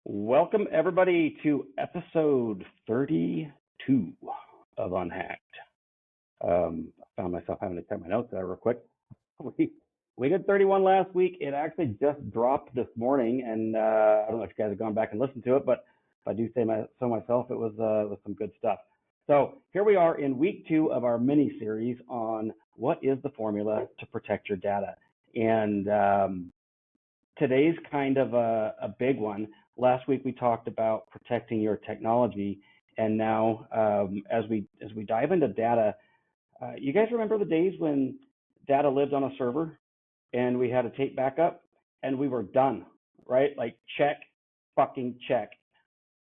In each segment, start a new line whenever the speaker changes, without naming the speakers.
Welcome, everybody, to episode 32 of UnHacked. I found myself having to type my notes there real quick. We did 31 last week. It actually just dropped this morning, and I don't know if you guys have gone back and listened to it, but if I do say so myself, it was some good stuff. So here we are in week 2 of our mini-series on what is the formula to protect your data. And today's kind of a big one. Last week we talked about protecting your technology, and now as we dive into data, you guys remember the days when data lived on a server and we had a tape backup and we were done, right? Like check, fucking check.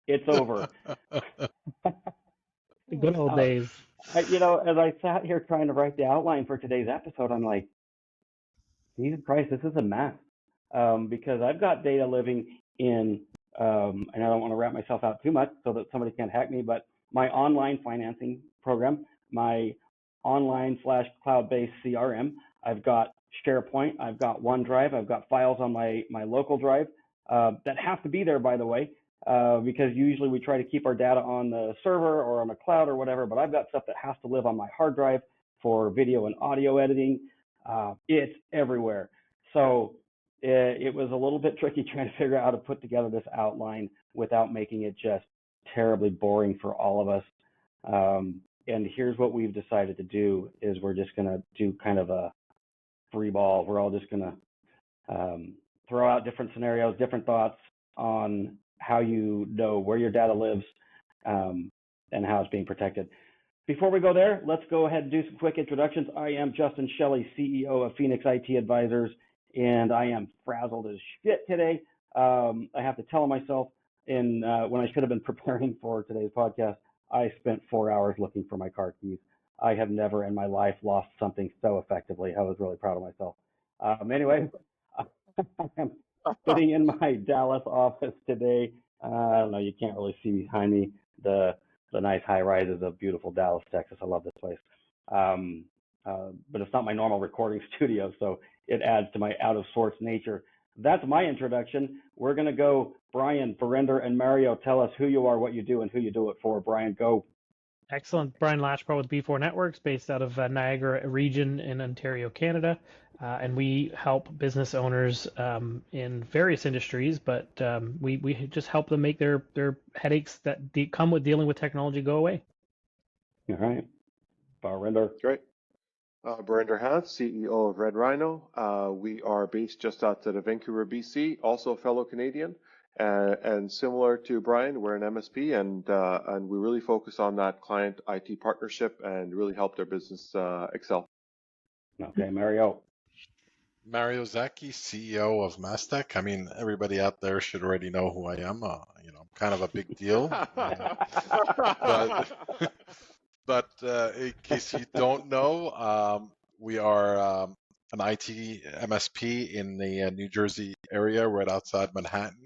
It's over.
The good old days.
As I sat here trying to write the outline for today's episode, I'm like, Jesus Christ, this is a mess. Because I've got data living in, and I don't want to wrap myself out too much so that somebody can't hack me, but my online financing program, my online/cloud-based CRM, I've got SharePoint, I've got OneDrive, I've got files on my local drive that have to be there, by the way, because usually we try to keep our data on the server or on the cloud or whatever, but I've got stuff that has to live on my hard drive for video and audio editing. It's everywhere. So it was a little bit tricky trying to figure out how to put together this outline without making it just terribly boring for all of us. And here's what we've decided to do is we're just going to do kind of a free ball. We're all just going to throw out different scenarios, different thoughts on how you know where your data lives and how it's being protected. Before we go there, let's go ahead and do some quick introductions. I am Justin Shelley, CEO of Phoenix IT Advisors, and I am frazzled as shit today. I have to tell myself, when I should have been preparing for today's podcast, I spent 4 hours looking for my car keys. I have never in my life lost something so effectively. I was really proud of myself. Anyway, I'm sitting in my Dallas office today. I don't know, you can't really see behind me the nice high rises of beautiful Dallas, Texas. I love this place. But it's not my normal recording studio, so it adds to my out of sorts nature. That's my introduction. We're going to go, Bryan, Verinder, and Mario. Tell us who you are, what you do, and who you do it for. Bryan, go.
Excellent. Bryan Lachapelle with B4 Networks, based out of Niagara region in Ontario, Canada. And we help business owners in various industries, but we just help them make their headaches that come with dealing with technology go away.
All right. Verinder.
Great. Brinder Hath, CEO of Red Rhino. We are based just outside of Vancouver, BC, also a fellow Canadian. And similar to Bryan, we're an MSP, and we really focus on that client IT partnership and really help their business excel.
Okay, Mario.
Mario Zaki, CEO of Mastech. I mean, everybody out there should already know who I am. Kind of a big deal. But in case you don't know, we are an IT MSP in the New Jersey area, right outside Manhattan.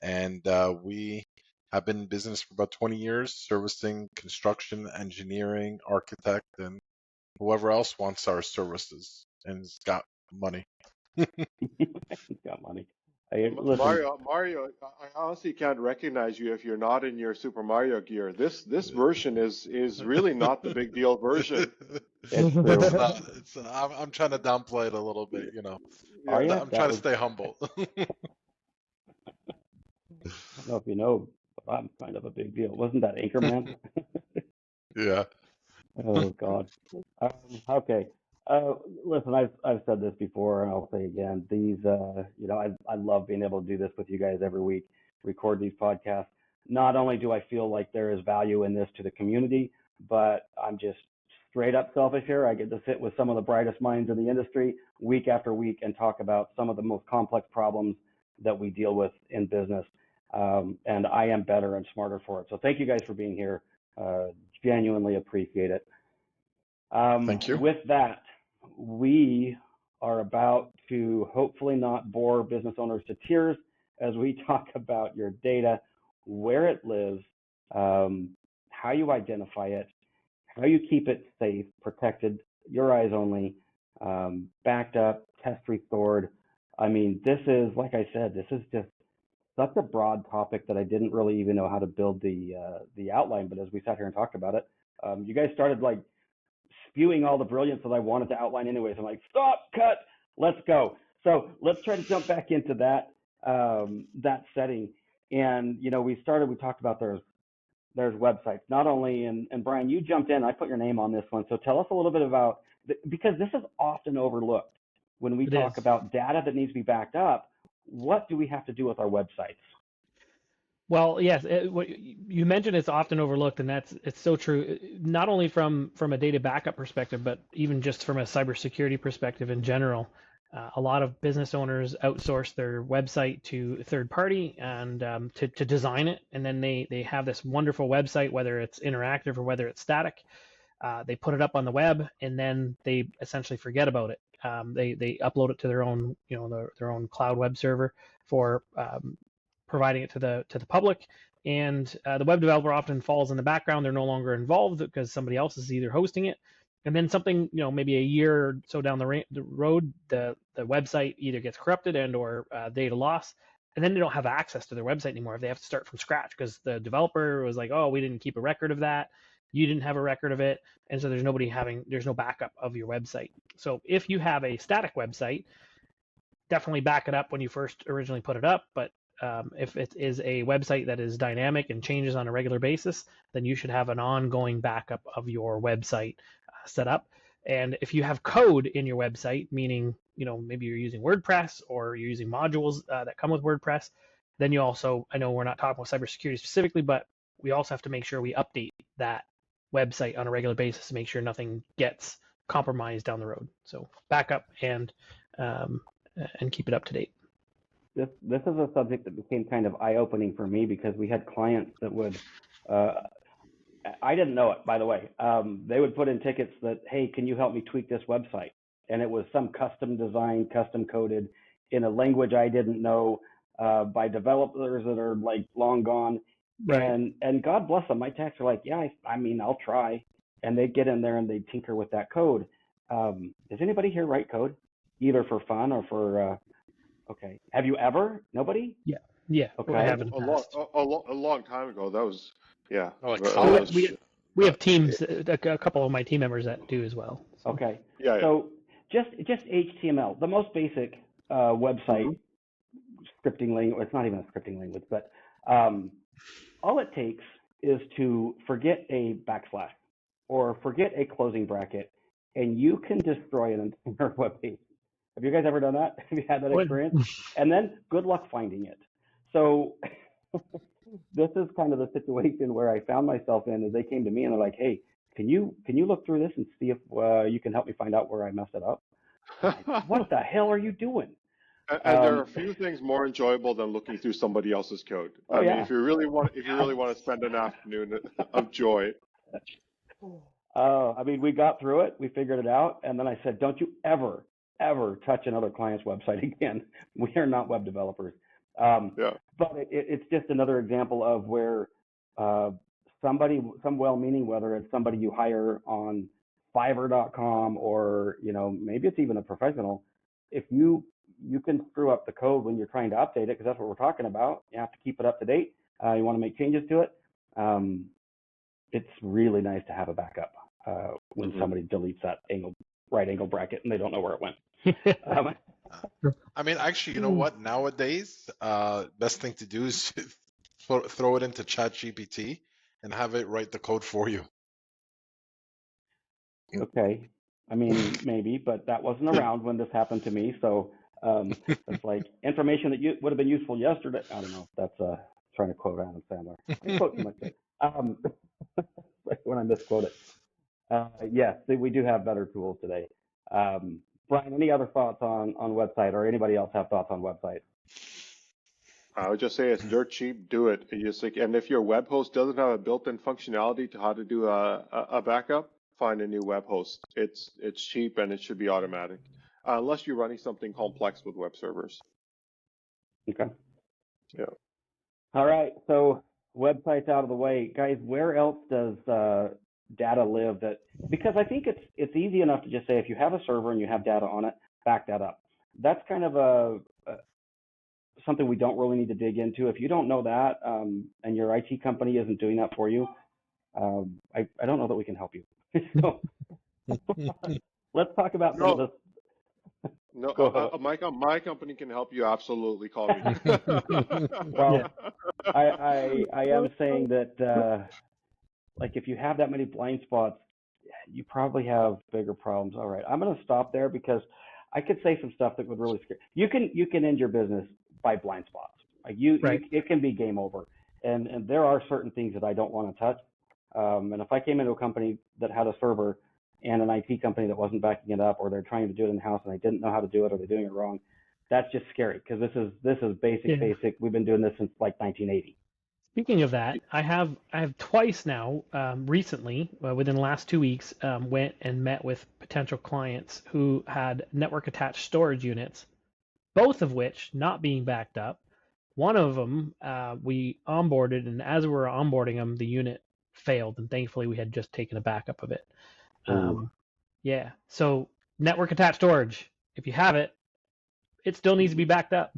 And we have been in business for about 20 years, servicing construction, engineering, architect, and whoever else wants our services and has got money.
Got money. Hey,
Mario, I honestly can't recognize you if you're not in your Super Mario gear. This version is really not the big deal version.
It's true.
I'm trying to downplay it a little bit,
Are you?
I'm trying to stay humble.
I don't know if you know, but I'm kind of a big deal. Wasn't that Anchorman?
Yeah.
Oh God. Okay. Listen, I've said this before, and I'll say again. These, I love being able to do this with you guys every week, record these podcasts. Not only do I feel like there is value in this to the community, but I'm just straight up selfish here. I get to sit with some of the brightest minds in the industry week after week and talk about some of the most complex problems that we deal with in business. And I am better and smarter for it. So thank you guys for being here. Genuinely appreciate it.
Thank you.
With that, we are about to hopefully not bore business owners to tears as we talk about your data, where it lives, how you identify it, how you keep it safe, protected, your eyes only, backed up, test restored. I mean, this is, like I said, this is just such a broad topic that I didn't really even know how to build the outline. But as we sat here and talked about it, you guys started like spewing all the brilliance that I wanted to outline anyways. I'm like, stop, cut, let's go. So let's try to jump back into that that setting. And we talked about there's websites, not only, and Bryan, you jumped in, I put your name on this one. So tell us a little bit about, because this is often overlooked when we talk about data that needs to be backed up. What do we have to do with our websites?
Well, yes, what you mentioned, it's often overlooked, and it's so true. Not only from a data backup perspective, but even just from a cybersecurity perspective in general. A lot of business owners outsource their website to a third party and to design it, and then they have this wonderful website, whether it's interactive or whether it's static. They put it up on the web, and then they essentially forget about it. They upload it to their own their own cloud web server for providing it to the public, and the web developer often falls in the background. They're no longer involved because somebody else is either hosting it, and then something, maybe a year or so down the road, the website either gets corrupted and or data loss, and then they don't have access to their website anymore. If they have to start from scratch because the developer was like, oh, we didn't keep a record of that, you didn't have a record of it, and so there's no backup of your website. So if you have a static website, definitely back it up when you first originally put it up. But if it is a website that is dynamic and changes on a regular basis, then you should have an ongoing backup of your website set up. And if you have code in your website, meaning maybe you're using WordPress or you're using modules that come with WordPress, then you also, I know we're not talking about cybersecurity specifically, but we also have to make sure we update that website on a regular basis to make sure nothing gets compromised down the road. So backup and keep it up to date.
This is a subject that became kind of eye-opening for me because we had clients that would, I didn't know it, by the way. They would put in tickets that, hey, can you help me tweak this website? And it was some custom design, custom coded in a language I didn't know by developers that are like long gone. Right. And God bless them. My techs are like, yeah, I mean, I'll try. And they get in there and they tinker with that code. Does anybody here write code, either for fun or for? Okay. Have you ever? Nobody?
Yeah. Yeah.
Okay.
I have
a long time ago. That was, yeah.
We have teams, a couple of my team members that do as well.
So. Okay. Yeah. So just HTML, the most basic website scripting language. It's not even a scripting language, but all it takes is to forget a backslash or forget a closing bracket, and you can destroy an entire web page. Have you guys ever done that? Have you had that experience? And then good luck finding it. So this is kind of the situation where I found myself in, as they came to me and they're like, hey, can you look through this and see if you can help me find out where I messed it up? Like, what the hell are you doing?
And there are a few things more enjoyable than looking through somebody else's code. I mean, if you really want to spend an afternoon of joy.
I mean, we got through it, we figured it out, and then I said, don't you ever touch another client's website again. We are not web developers. But it's just another example of where some well-meaning, whether it's somebody you hire on Fiverr.com or maybe it's even a professional, if you can screw up the code when you're trying to update it, because that's what we're talking about. You have to keep it up to date. You want to make changes to it. It's really nice to have a backup when somebody deletes that right angle bracket and they don't know where it went.
I mean, actually, you know what? Nowadays, best thing to do is throw it into ChatGPT and have it write the code for you.
Okay. I mean, maybe, but that wasn't around when this happened to me. So it's like information that would have been useful yesterday. I don't know. That's trying to quote Adam Sandler. I quote too much. When I misquote it. Yes, we do have better tools today. Bryan, any other thoughts on website, or anybody else have thoughts on website?
I would just say it's dirt cheap. Do it. And if your web host doesn't have a built-in functionality to how to do a backup, find a new web host. It's cheap and it should be automatic, unless you're running something complex with web servers.
Okay.
Yeah.
All right. So websites out of the way, guys. Where else does data live? Because I think it's easy enough to just say, if you have a server and you have data on it, back that up. That's kind of something we don't really need to dig into. If you don't know that, and your IT company isn't doing that for you, I don't know that we can help you. So let's talk about some of
No,
this.
no,
Go ahead.
my company can help you. Absolutely, call me.
Well,
Yeah.
I am saying that like if you have that many blind spots, you probably have bigger problems. All right, I'm going to stop there because I could say some stuff that would really scare you. Can end your business by blind spots. Like
Right.
it can be game over. And there are certain things that I don't want to touch. And if I came into a company that had a server and an IT company that wasn't backing it up, or they're trying to do it in house and I didn't know how to do it, or they're doing it wrong, that's just scary because this is
Yeah.
basic. We've been doing this since like 1980.
Speaking of that, I have twice now, recently, within the last 2 weeks, went and met with potential clients who had network attached storage units, both of which not being backed up. One of them we onboarded, and as we were onboarding them, the unit failed, and thankfully we had just taken a backup of it.
Ooh.
Yeah, so network attached storage, if you have it, it still needs to be backed up.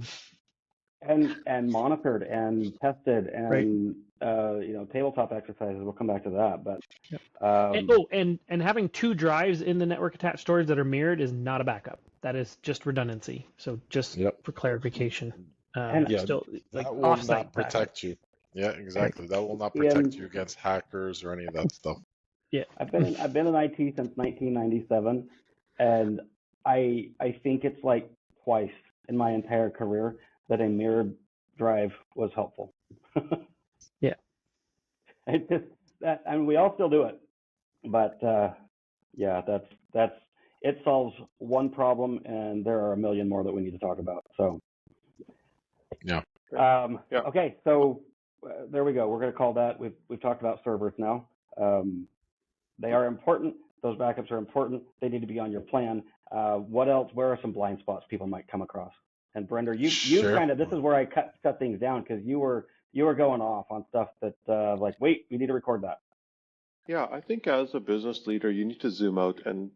And monitored and tested
Right.
and tabletop exercises. We'll come back to that, but
Yep.
um,
And having two drives in the network attached storage that are mirrored is not a backup. That is just redundancy. So just
Yep.
for clarification,
and
Yeah,
still like
that will
offsite
not
backup.
protect you. Yeah, exactly. That will not
Ian,
protect you against hackers or any of that stuff.
Yeah.
I've been in IT since 1997, and I think it's like twice in my entire career that a mirrored drive was helpful.
Yeah.
It just that, and we all still do it, but yeah, that's it solves one problem, and there are a million more that we need to talk about. So
Yeah.
Yeah.
okay, so there we go. We're going to call that. We've talked about servers now. They are important. Those backups are important. They need to be on your plan. What else? Where are some blind spots people might come across? And Brenda, you
Sure.
kind of, this is where I cut things down because you were going off on stuff that like, wait, we need to record that.
Yeah, I think as a business leader, you need to zoom out and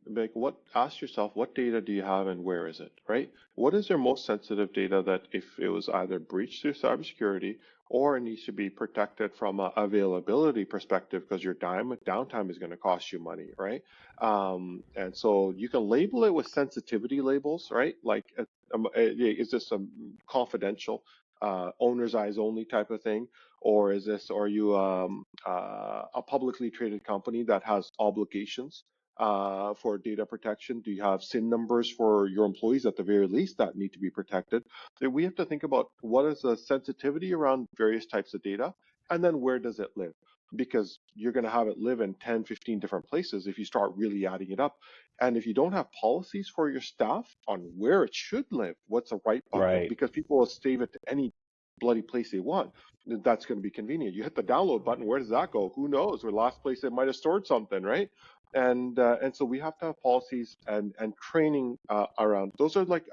ask yourself, what data do you have and where is it, right? What is your most sensitive data that if it was either breached through cybersecurity or it needs to be protected from an availability perspective because your downtime is going to cost you money, right? And so you can label it with sensitivity labels, right? Like, is this a confidential, owner's eyes only type of thing? Or are you a publicly traded company that has obligations for data protection? Do you have SIN numbers for your employees at the very least that need to be protected? So we have to think about what is the sensitivity around various types of data, and then where does it live? Because you're going to have it live in 10, 15 different places if you start really adding it up. And if you don't have policies for your staff on where it should live, what's the right bucket?
Right.
Because people will save it to any bloody place they want. That's going to be convenient. You hit the download button. Where does that go? Who knows? Where the last place it might have stored something, right? And so we have to have policies and training around. Those are like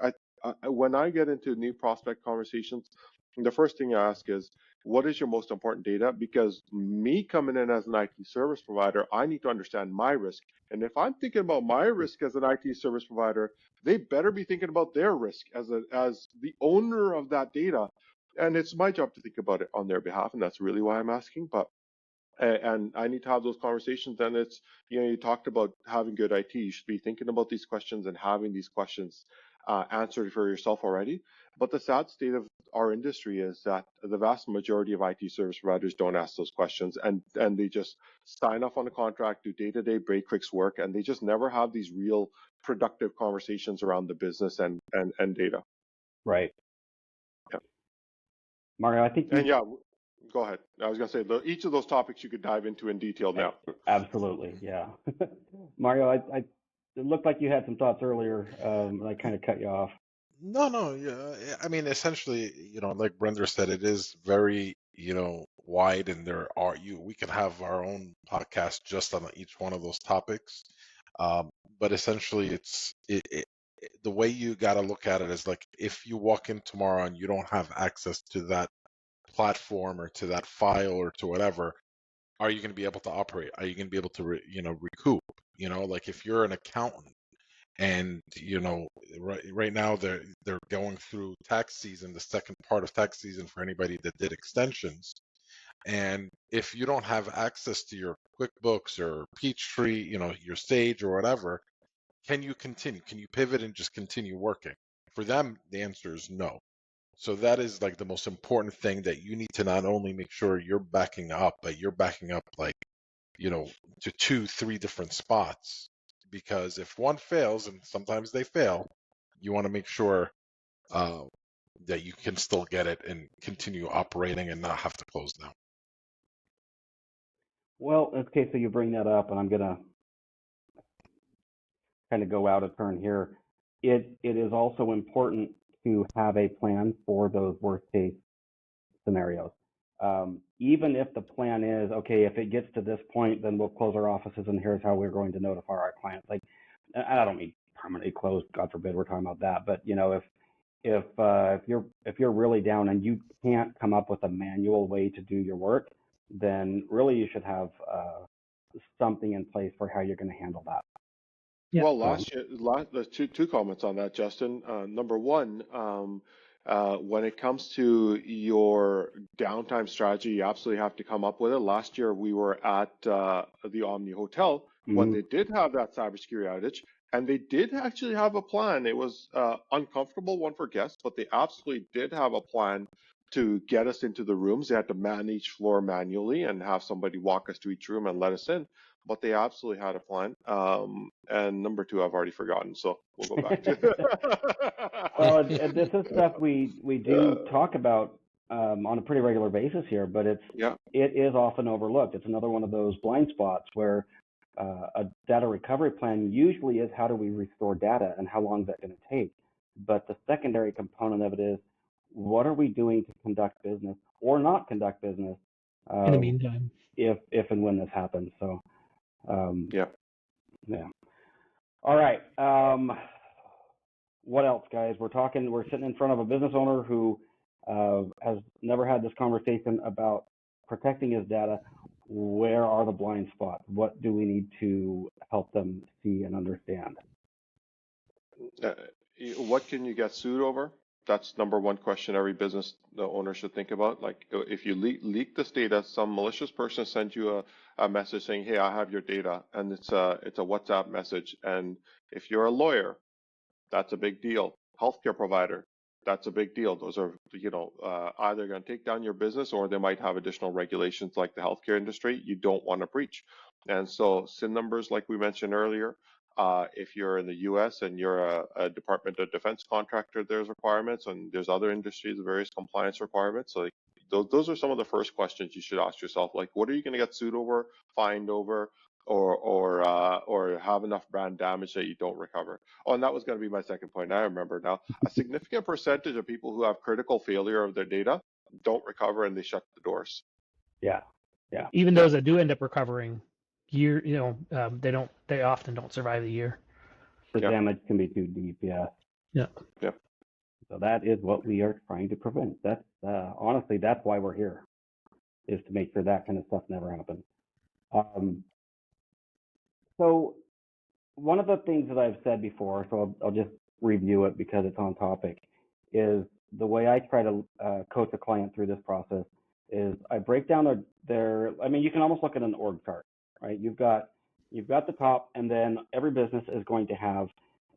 when I get into new prospect conversations, the first thing I ask is, what is your most important data? Because me coming in as an IT service provider, I need to understand my risk. And if I'm thinking about my risk as an IT service provider, they better be thinking about their risk as the owner of that data. And it's my job to think about it on their behalf, and that's really why I'm asking. But and I need to have those conversations. And it's, you talked about having good IT. You should be thinking about these questions and having these questions answered for yourself already. But the sad state of our industry is that the vast majority of IT service providers don't ask those questions, and they just sign off on a contract, do day-to-day break-fix work, and they just never have these real productive conversations around the business and data.
Right.
Yeah.
Mario, I think
And yeah, go ahead. I was going to say, each of those topics you could dive into in detail now.
Absolutely, yeah. Mario, it looked like you had some thoughts earlier, and I kind of cut you off.
No, yeah. I mean, essentially, like Brenda said, it is very, wide, and we can have our own podcast just on each one of those topics. But essentially, the way you got to look at it is like if you walk in tomorrow and you don't have access to that platform or to that file or to whatever, are you going to be able to operate? Are you going to be able to, recoup? Like if you're an accountant And right now they're going through tax season, the second part of tax season for anybody that did extensions. And if you don't have access to your QuickBooks or Peachtree, your Sage or whatever, can you continue? Can you pivot and just continue working? For them, the answer is no. So that is like the most important thing, that you need to not only make sure you're backing up, but you're backing up like, to 2-3 different spots. Because if one fails, and sometimes they fail, you want to make sure that you can still get it and continue operating and not have to close down.
Well, okay, so you bring that up, and I'm going to kind of go out of turn here. It is also important to have a plan for those worst case scenarios. Even if the plan is, okay, if it gets to this point, then we'll close our offices and here's how we're going to notify our clients. Like, I don't mean permanently closed, God forbid we're talking about that, but if you're really down and you can't come up with a manual way to do your work, then really you should have something in place for how you're going to handle that.
Yeah.
Well, last year, two comments on that, Justin. Number one, when it comes to your downtime strategy, you absolutely have to come up with it. Last year, we were at the Omni Hotel when they did have that cybersecurity outage, and they did actually have a plan. It was uncomfortable one for guests, but they absolutely did have a plan to get us into the rooms. They had to man each floor manually and have somebody walk us to each room and let us in. But they absolutely had a plan. And number two, I've already forgotten, so we'll go back to.
Well, and this is stuff we do talk about on a pretty regular basis here, but it is often overlooked. It's another one of those blind spots where a data recovery plan usually is how do we restore data and how long is that going to take. But the secondary component of it is what are we doing to conduct business or not conduct business
In the meantime,
if and when this happens. So. Yeah. All right. What else, guys? We're sitting in front of a business owner who has never had this conversation about protecting his data. Where are the blind spots? What do we need to help them see and understand?
What can you get sued over? That's number one question every business owner should think about. Like, if you leak this data, some malicious person sends you a message saying, "Hey, I have your data," and it's a WhatsApp message. And if you're a lawyer, that's a big deal. Healthcare provider, that's a big deal. Those are, either going to take down your business or they might have additional regulations like the healthcare industry you don't want to breach. And so SIN numbers, like we mentioned earlier, if you're in the US and you're a Department of Defense contractor, there's requirements, and there's other industries, various compliance requirements. So those are some of the first questions you should ask yourself. Like, what are you going to get sued over, fined over, or have enough brand damage that you don't recover? Oh, and that was going to be my second point. I remember now. A significant percentage of people who have critical failure of their data don't recover, and they shut the doors.
Yeah.
Even those that do end up recovering, they often don't survive the year.
The damage can be too deep. Yeah. So that is what we are trying to prevent. That's honestly, that's why we're here, is to make sure that kind of stuff never happens. So one of the things that I've said before, so I'll just review it because it's on topic, is the way I try to coach a client through this process is I break down you can almost look at an org chart, right? You've got the top, and then every business is going to have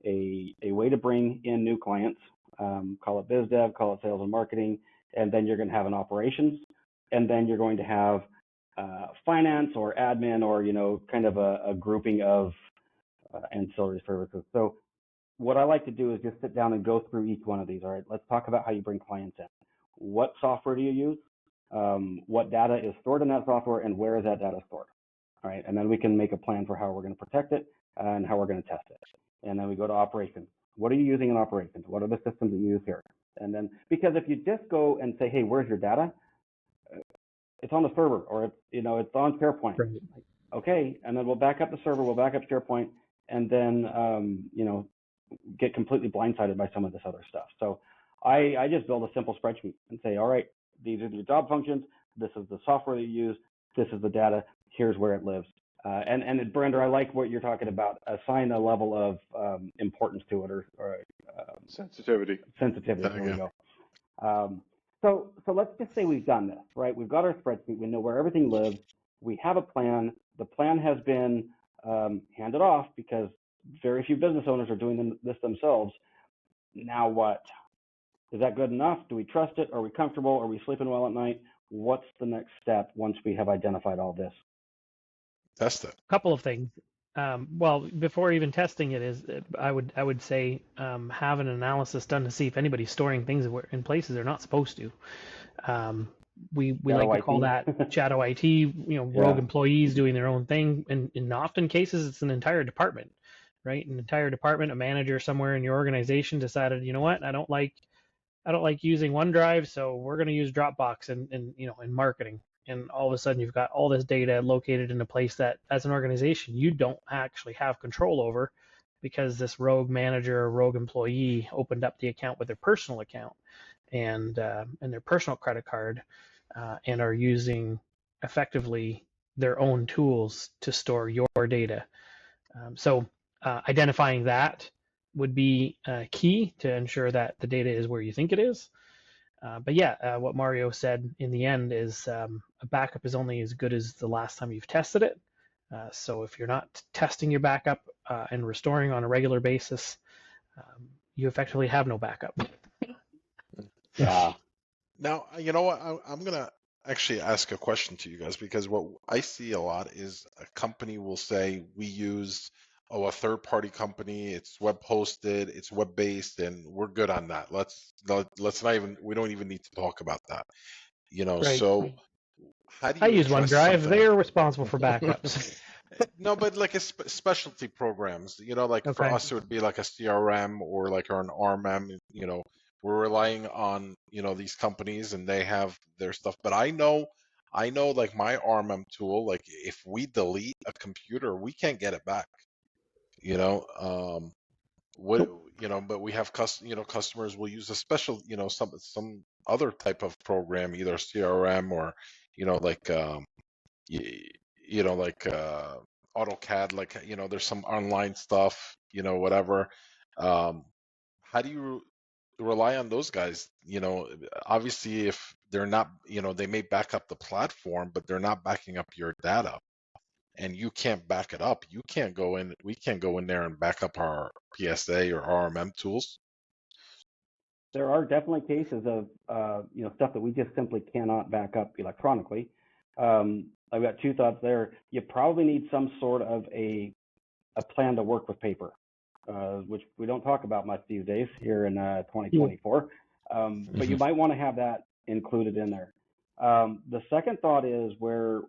a way to bring in new clients, call it BizDev, call it sales and marketing, and then you're going to have an operations, and then you're going to have finance or admin, or kind of a grouping of ancillary services. So what I like to do is just sit down and go through each one of these. All right, let's talk about how you bring clients in. What software do you use? What data is stored in that software, and where is that data stored? All right, and then we can make a plan for how we're going to protect it and how we're going to test it. And then we go to operations. What are you using in operations? What are the systems that you use here? And then, because if you just go and say, hey, where's your data? It's on the server, or it's on SharePoint.
Right.
Okay, and then we'll back up the server, we'll back up SharePoint, and then get completely blindsided by some of this other stuff. So I just build a simple spreadsheet and say, all right, these are the job functions, this is the software that you use, this is the data, here's where it lives. And Brenda, I like what you're talking about. Assign a level of importance to it, or
Sensitivity.
sensitivity.
There
There
you
we
go.
go. So let's just say we've done this, right? We've got our spreadsheet. We know where everything lives. We have a plan. The plan has been handed off because very few business owners are doing this themselves. Now what? Is that good enough? Do we trust it? Are we comfortable? Are we sleeping well at night? What's the next step once we have identified all this?
Test it.
Couple of things. Well, before even testing it, I would say have an analysis done to see if anybody's storing things in places they're not supposed to. We like to call that shadow IT. Rogue employees doing their own thing, and in often cases it's an entire department, right? An entire department, a manager somewhere in your organization decided, you know what, I don't like using OneDrive, so we're going to use Dropbox in marketing. And all of a sudden you've got all this data located in a place that as an organization you don't actually have control over, because this rogue manager or rogue employee opened up the account with their personal account and their personal credit card, and are using effectively their own tools to store your data. So identifying that would be key to ensure that the data is where you think it is. But yeah, what Mario said in the end is a backup is only as good as the last time you've tested it. So if you're not testing your backup and restoring on a regular basis, you effectively have no backup.
Yeah.
Now, you know what? I'm going to actually ask a question to you guys, because what I see a lot is a company will say, we use a third-party company, it's web hosted, it's web-based, and we're good on that. Let's not even, we don't even need to talk about that.
Right.
So how do
I
you
use
address
OneDrive.
something?
They're responsible for backups.
No, but like a specialty programs, like for
Okay.
us, it would be like a CRM or like an RMM, we're relying on, these companies and they have their stuff. But I know like my RMM tool, like if we delete a computer, we can't get it back, what, but we have customers will use a special, some other type of program, either CRM or, like, like AutoCAD, like, there's some online stuff, whatever. How do you rely on those guys? Obviously, if they're not, they may back up the platform, but they're not backing up your data, and you can't back it up. We can't go in there and back up our PSA or RMM tools.
There are definitely cases of stuff that we just simply cannot back up electronically. I've got two thoughts there. You probably need some sort of a plan to work with paper, which we don't talk about much these days here in 2024. But you might want to have that included in there. The second thought is where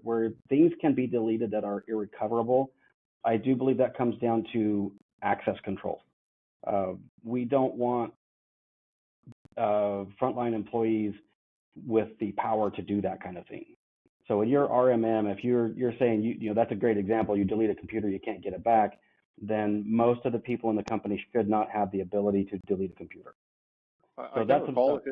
things can be deleted that are irrecoverable. I do believe that comes down to access control. We don't want frontline employees with the power to do that kind of thing. So in your RMM, if you're saying that's a great example, you delete a computer, you can't get it back, then most of the people in the company should not have the ability to delete a computer.
I can't recall if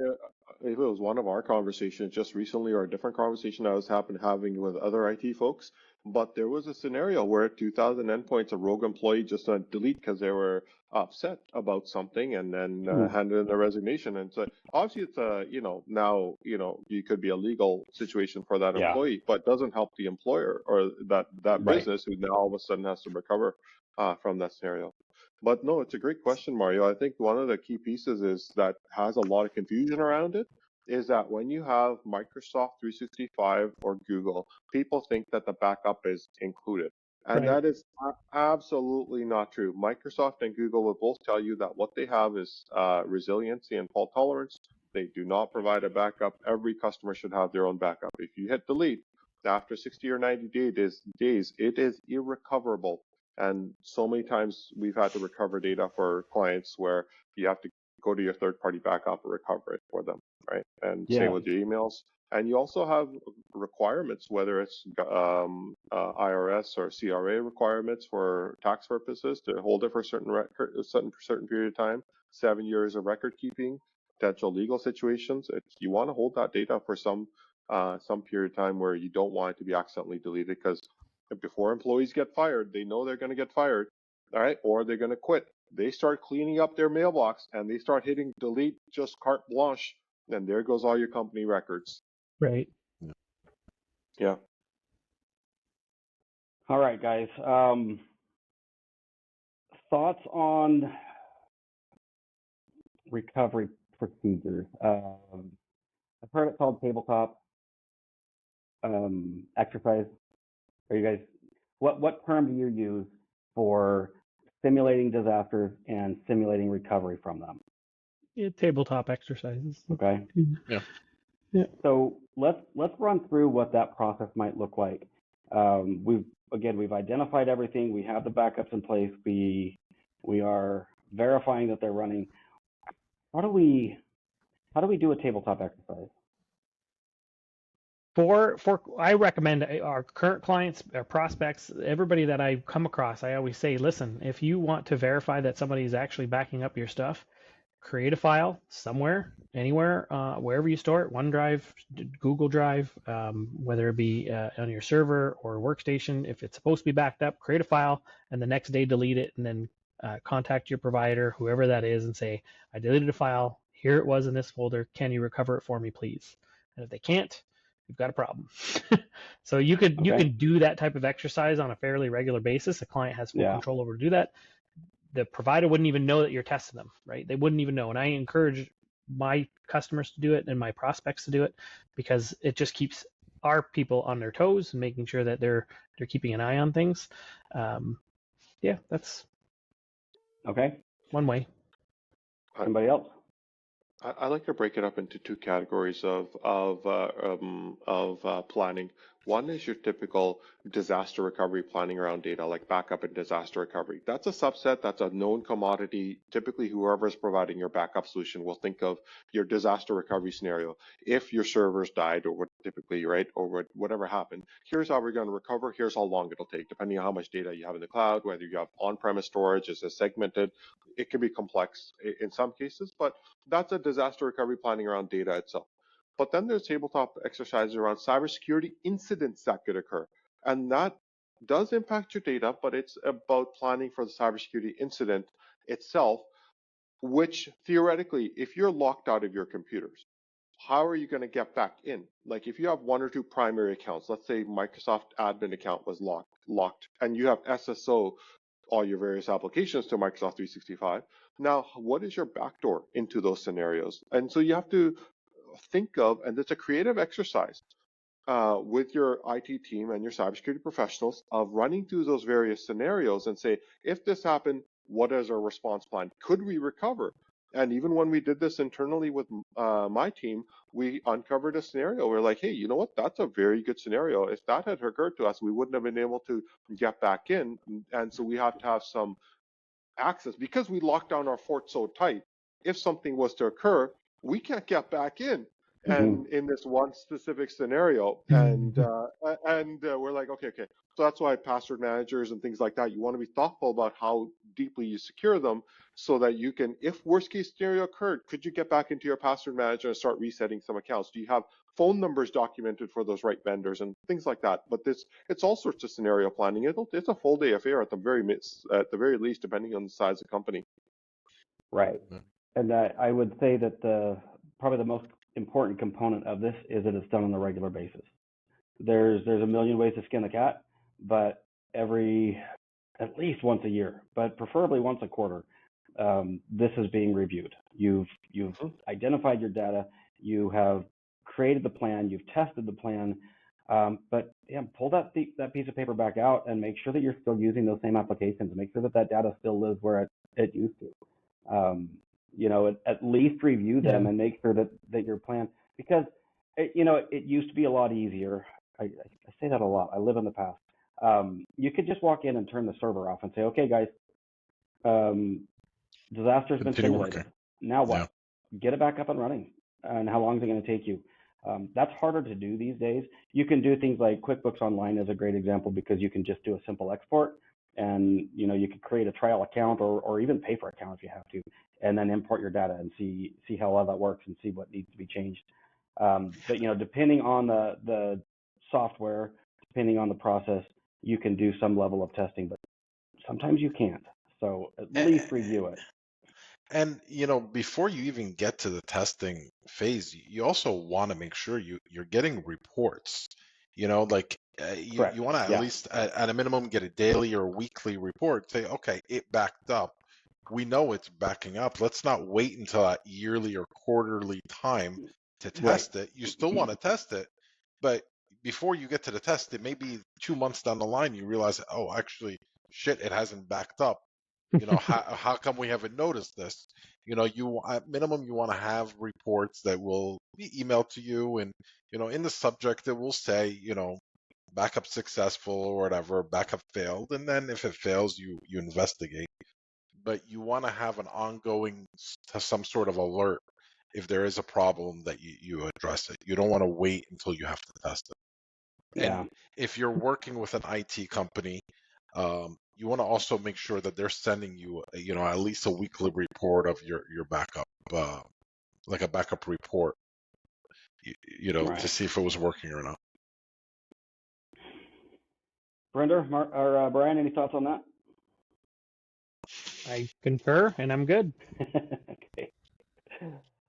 it was one of our conversations just recently or a different conversation I was having with other IT folks, but there was a scenario where 2,000 endpoints, a rogue employee just delete because they were upset about something, and then handed in their resignation. And so obviously it's now you could be a legal situation for that employee, but doesn't help the employer or that business who now all of a sudden has to recover from that scenario. But no, it's a great question, Mario. I think one of the key pieces is that has a lot of confusion around it is that when you have Microsoft 365 or Google, people think that the backup is included. And that is absolutely not true. Microsoft and Google will both tell you that what they have is resiliency and fault tolerance. They do not provide a backup. Every customer should have their own backup. If you hit delete after 60 or 90 days, it is irrecoverable. And so many times we've had to recover data for clients where you have to go to your third-party backup and recover it for them, right? And same with your emails. And you also have requirements, whether it's IRS or CRA requirements for tax purposes to hold it for a certain period of time, 7 years of record keeping, potential legal situations. You want to hold that data for some period of time where you don't want it to be accidentally deleted, because before employees get fired, they know they're going to get fired, all right, or they're going to quit. They start cleaning up their mailbox and they start hitting delete just carte blanche, and there goes all your company records.
Right.
Yeah.
All right, guys. Thoughts on recovery procedures? I've heard it called tabletop exercise. Are you guys? What term do you use for simulating disasters and simulating recovery from them?
Yeah, tabletop exercises.
Okay.
Yeah.
Yeah.
So let's run through what that process might look like. We've identified everything. We have the backups in place. We are verifying that they're running. How do we do a tabletop exercise?
I recommend our current clients, our prospects, everybody that I come across, I always say, listen, if you want to verify that somebody is actually backing up your stuff, create a file somewhere, anywhere, wherever you store it, OneDrive, Google Drive, whether it be on your server or workstation. If it's supposed to be backed up, create a file and the next day delete it, and then contact your provider, whoever that is, and say, I deleted a file. Here it was in this folder. Can you recover it for me, please? And if they can't, you've got a problem. So you can do that type of exercise on a fairly regular basis. The client has full control over to do that. The provider wouldn't even know that you're testing them, right? They wouldn't even know. And I encourage my customers to do it and my prospects to do it, because it just keeps our people on their toes and making sure that they're keeping an eye on things. Yeah, that's
okay.
One way.
Anybody else?
I like to break it up into two categories of planning. One is your typical disaster recovery planning around data, like backup and disaster recovery. That's a subset. That's a known commodity. Typically, whoever is providing your backup solution will think of your disaster recovery scenario. If your servers died, or what typically, right, or whatever happened, here's how we're going to recover. Here's how long it'll take, depending on how much data you have in the cloud, whether you have on-premise storage, is it segmented. It can be complex in some cases, but that's a disaster recovery planning around data itself. But then there's tabletop exercises around cybersecurity incidents that could occur. And that does impact your data, but it's about planning for the cybersecurity incident itself, which theoretically, if you're locked out of your computers, how are you going to get back in? Like if you have one or two primary accounts, let's say Microsoft admin account was locked, and you have SSO all your various applications to Microsoft 365. Now, what is your backdoor into those scenarios? And so you have to think of, and it's a creative exercise with your IT team and your cybersecurity professionals, of running through those various scenarios and say, if this happened, what is our response plan? Could we recover? And even when we did this internally with my team, we uncovered a scenario. We're like, hey, you know what? That's a very good scenario. If that had occurred to us, we wouldn't have been able to get back in. And so we have to have some access, because we locked down our fort so tight. If something was to occur, we can't get back in. And in this one specific scenario, and we're like, okay. So that's why password managers and things like that, you want to be thoughtful about how deeply you secure them, so that you can, if worst case scenario occurred, could you get back into your password manager and start resetting some accounts? Do you have phone numbers documented for those right vendors and things like that? But it's all sorts of scenario planning. It's a full day affair at the very least, depending on the size of the company.
Right. And I would say that probably the most important component of this is that it's done on a regular basis. There's a million ways to skin a cat, but at least once a year, but preferably once a quarter, this is being reviewed. You've identified your data, you have created the plan, you've tested the plan, but pull that piece of paper back out and make sure that you're still using those same applications, and make sure that data still lives where it used to. At least review them and make sure that your plan, because it used to be a lot easier. I say that a lot. I live in the past. You could just walk in and turn the server off and say, okay, guys, disaster's been simulated. Now what? Yeah. Get it back up and running. And how long is it going to take you? That's harder to do these days. You can do things like QuickBooks Online is a great example, because you can just do a simple export, and you could create a trial account or even pay for account if you have to, and then import your data and see how well that works and see what needs to be changed. But depending on the software, depending on the process, you can do some level of testing, but sometimes you can't. So at least review it.
And before you even get to the testing phase, you also want to make sure you're getting reports. Like
Correct.
you want to at least at a minimum get a daily or weekly report. Say, okay, it backed up. We know it's backing up. Let's not wait until that yearly or quarterly time to test it. You still want to test it, but before you get to the test, it may be 2 months down the line you realize, oh, actually, shit, it hasn't backed up. How come we haven't noticed this? You at minimum you want to have reports that will be emailed to you, and in the subject it will say, backup successful or whatever, backup failed, and then if it fails, you investigate. But you want to have an ongoing some sort of alert if there is a problem that you address it. You don't want to wait until you have to test it.
Yeah.
And if you're working with an IT company, you want to also make sure that they're sending you, at least a weekly report of your backup, like a backup report,
Right.
to see if it was working or not.
Brenda or Brian, any thoughts on that?
I concur, and I'm good.
Okay.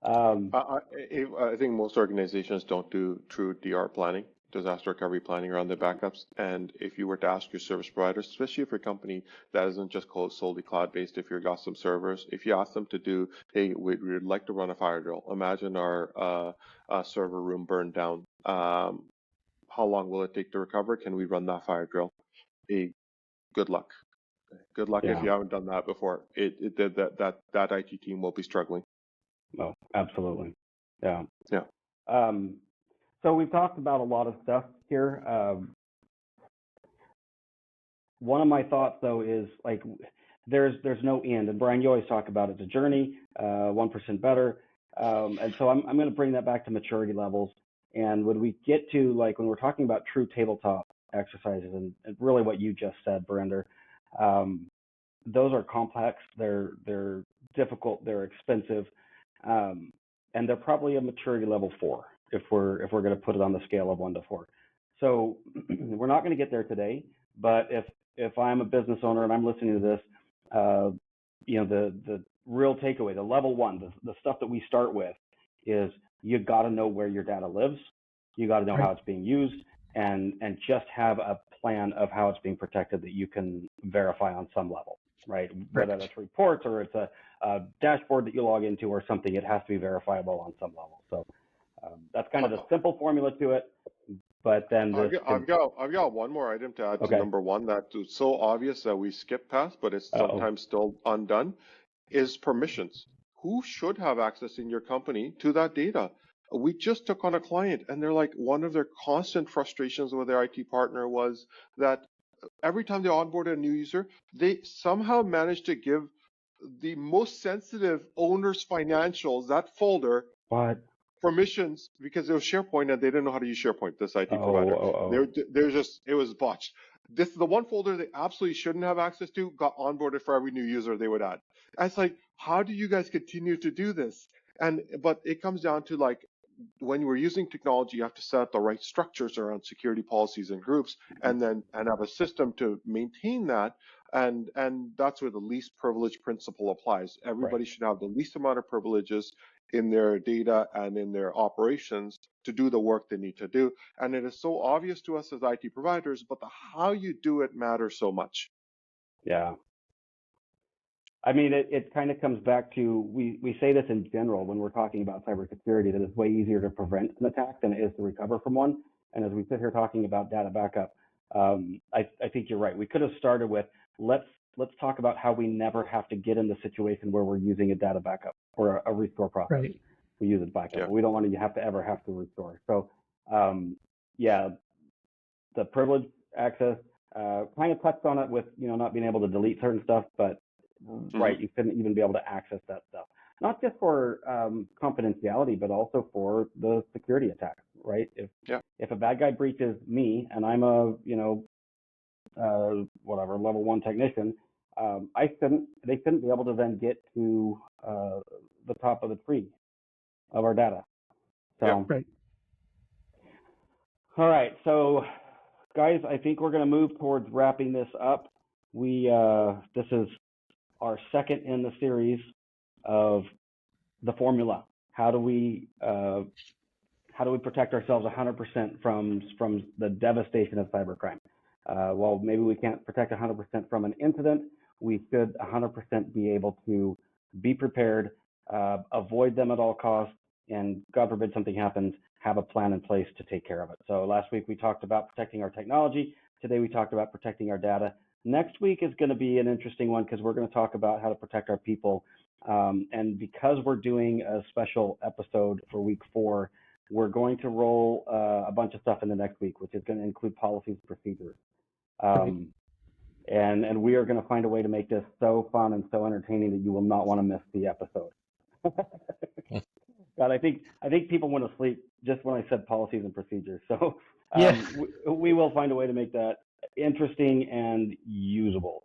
I think most organizations don't do true DR planning, disaster recovery planning around their backups. And if you were to ask your service providers, especially if you're a company that isn't just solely cloud-based, if you've got some servers, if you ask them to do, hey, we'd like to run a fire drill. Imagine our server room burned down. How long will it take to recover? Can we run that fire drill? Hey, good luck. Good luck if you haven't done that before. That IT team will be struggling.
Oh, absolutely. Yeah.
Yeah.
So we've talked about a lot of stuff here. One of my thoughts, though, is like there's no end. And Brian, you always talk about it's a journey, 1% better. And so I'm going to bring that back to maturity levels. And when we get to when we're talking about true tabletop exercises, and really what you just said, Brenda, those are complex. They're difficult. They're expensive, and they're probably a maturity level 4 if we're going to put it on the scale of 1 to 4. So we're not going to get there today. But if I'm a business owner and I'm listening to this, the real takeaway, the level 1, the stuff that we start with is you got to know where your data lives. You got to know how it's being used, and just have a plan of how it's being protected that you can verify on some level, right? Whether that's reports or it's a dashboard that you log into or something, it has to be verifiable on some level. So that's kind of the simple formula to it. But then
I've got one more item to add to number 1 that's so obvious that we skip past, but it's sometimes still undone, is permissions. Who should have access in your company to that data? We just took on a client, and they're like, one of their constant frustrations with their IT partner was that every time they onboarded a new user, they somehow managed to give the most sensitive owner's financials, that folder, permissions, because it was SharePoint and they didn't know how to use SharePoint, this IT provider. They're just, it was botched. This is the one folder they absolutely shouldn't have access to, got onboarded for every new user they would add. And it's like, how do you guys continue to do this? But it comes down to when you were using technology, you have to set up the right structures around security policies and groups, and have a system to maintain that. And that's where the least privilege principle applies. Everybody should have the least amount of privileges in their data and in their operations to do the work they need to do. And it is so obvious to us as IT providers, but how you do it matters so much.
Yeah. I mean, it kind of comes back to, we say this in general when we're talking about cybersecurity, that it's way easier to prevent an attack than it is to recover from one. And as we sit here talking about data backup, I think you're right. We could have started with, let's talk about how we never have to get in the situation where we're using a data backup or a restore process. Right. We use it backup. Yeah. We don't want to have to restore. So, the privileged access, kind of touched on it with, not being able to delete certain stuff, but you couldn't even be able to access that stuff. Not just for confidentiality, but also for the security attacks, right? If a bad guy breaches me and I'm a, level 1 technician, they shouldn't be able to then get to the top of the tree of our data. So, all right. So guys, I think we're going to move towards wrapping this up. This is our second in the series of the formula. How do we protect ourselves 100% from the devastation of cybercrime? Well, maybe we can't protect 100% from an incident. We should 100% be able to be prepared, avoid them at all costs, and God forbid something happens, have a plan in place to take care of it. So last week we talked about protecting our technology. Today we talked about protecting our data. Next week is going to be an interesting one because we're going to talk about how to protect our people. And because we're doing a special episode for week 4, we're going to roll a bunch of stuff in the next week, which is going to include policies and procedures. And we are going to find a way to make this so fun and so entertaining that you will not want to miss the episode. God, I think people went to sleep just when I said policies and procedures. So we will find a way to make that interesting and usable.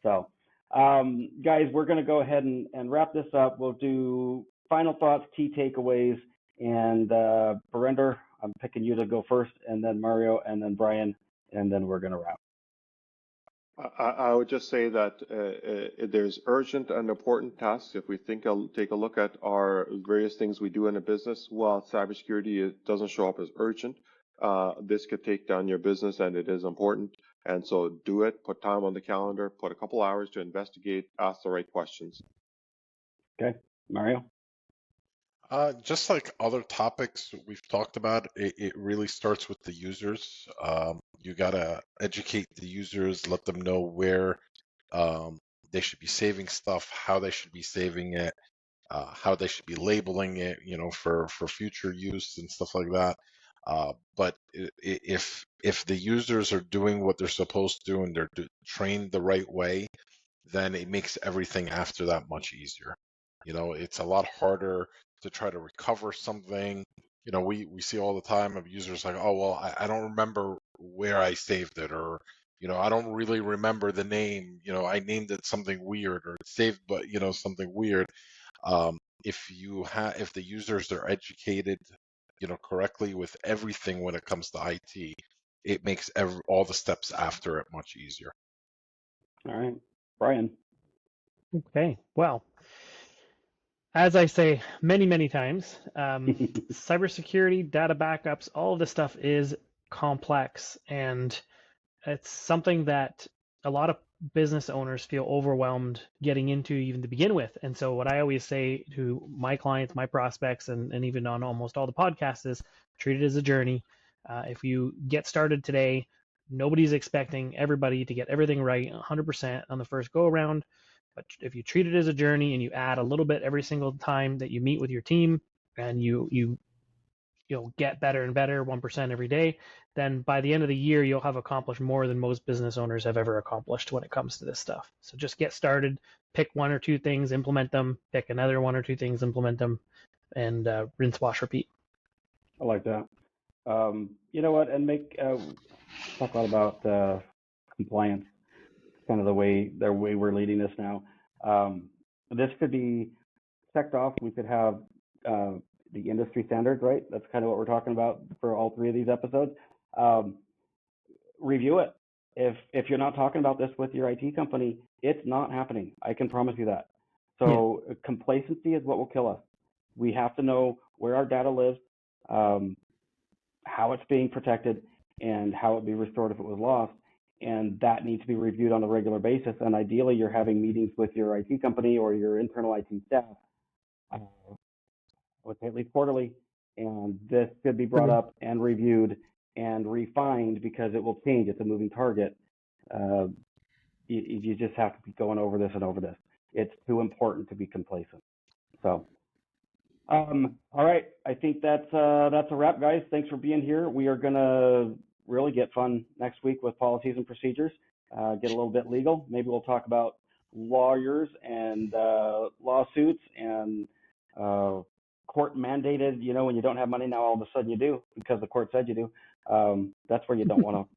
So guys, we're going to go ahead and wrap this up. We'll do final thoughts, key takeaways, and Barinder, I'm picking you to go first, and then Mario, and then Bryan, and then we're going to wrap.
I would just say that there's urgent and important tasks. If we take a look at our various things we do in a business, while cybersecurity doesn't show up as urgent, this could take down your business, and it is important. And so do it, put time on the calendar, put a couple hours to investigate, ask the right questions.
Okay, Mario?
Just like other topics we've talked about, it really starts with the users. You gotta educate the users, let them know where they should be saving stuff, how they should be saving it, how they should be labeling it, for future use and stuff like that. But if the users are doing what they're supposed to and they're trained the right way, then it makes everything after that much easier. It's a lot harder to try to recover something. We see all the time of users like, oh, well, I don't remember where I saved it, or, I don't really remember the name. I named it something weird, or it's saved, but, something weird. If the users are educated, correctly with everything when it comes to IT, it makes all the steps after it much easier.
All right, Bryan.
Okay, well, as I say many, many times, cybersecurity, data backups, all of this stuff is complex, and it's something that a lot of business owners feel overwhelmed getting into even to begin with. And so what I always say to my clients, my prospects, and even on almost all the podcasts is treat it as a journey. If you get started today, nobody's expecting everybody to get everything right 100% on the first go around. But if you treat it as a journey and you add a little bit every single time that you meet with your team, and you'll get better and better 1% every day, then by the end of the year, you'll have accomplished more than most business owners have ever accomplished when it comes to this stuff. So just get started, pick 1 or 2 things, implement them, pick another 1 or 2 things, implement them, and rinse, wash, repeat.
I like that. You know what? And talk a lot about compliance. Kind of the way we're leading this now. This could be checked off. We could have the industry standards, right? That's kind of what we're talking about for all 3 of these episodes. Review it. If you're not talking about this with your IT company, it's not happening. I can promise you that. So complacency is what will kill us. We have to know where our data lives, how it's being protected, and how it be restored if it was lost. And that needs to be reviewed on a regular basis. And ideally, you're having meetings with your IT company or your internal IT staff, I would say at least quarterly. And this could be brought up and reviewed and refined because it will change. It's a moving target. You just have to be going over this and over this. It's too important to be complacent. So, all right. I think that's a wrap, guys. Thanks for being here. We are going to really get fun next week with policies and procedures, get a little bit legal. Maybe we'll talk about lawyers and lawsuits and court mandated, when you don't have money, now all of a sudden you do because the court said you do. That's where you don't want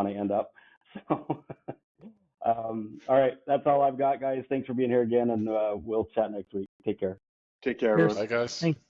to end up. So, all right. That's all I've got, guys. Thanks for being here again, and we'll chat next week. Take care.
Take care, everyone.
Bye, guys.
Thanks.